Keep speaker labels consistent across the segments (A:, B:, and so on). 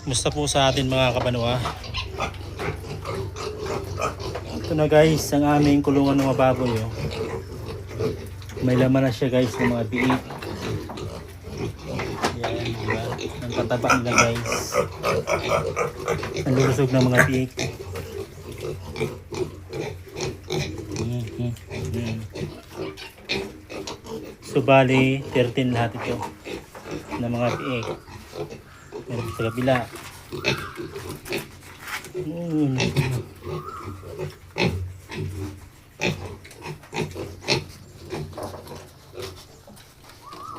A: Musta po sa atin mga kabanwa? Ito na guys, ang aming kulungan ng mga baboy. Oh. May laman na siya guys ng mga biik. Yan, diba? Ang tataba nila guys. Ang lulusog ng mga biik. So bali, 13 lahat ito ng mga biik. Meron sa kabila.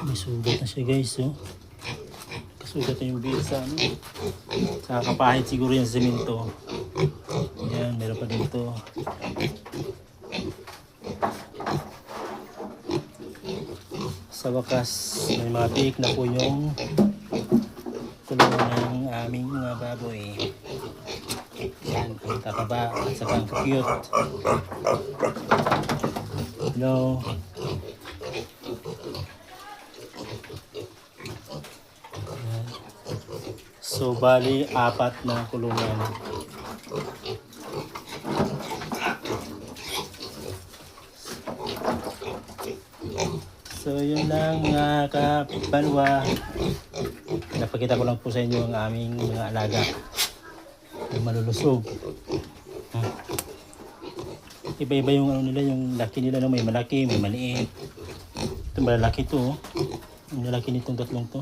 A: May sugat na siya guys, oh. Kasugat na yung biik sa ano. Sa kapahid siguro yung semento. Yan, meron pa dito. Sa wakas, may mga biik na po yung kulungan ng aming mga baboy. Yan, ang tataba at saka ang cute. Hello. Yan. So, bali, 4 na kulungan. So, yun lang mga kabalwa. Napakita ko lang po sa inyo ang aming mga alaga. Yung malulusog. Iba-iba yung ano nila, yung laki nila, no? May malaki, may maliit. Ito malalaki to. Ang lalaki nitong tatlong to.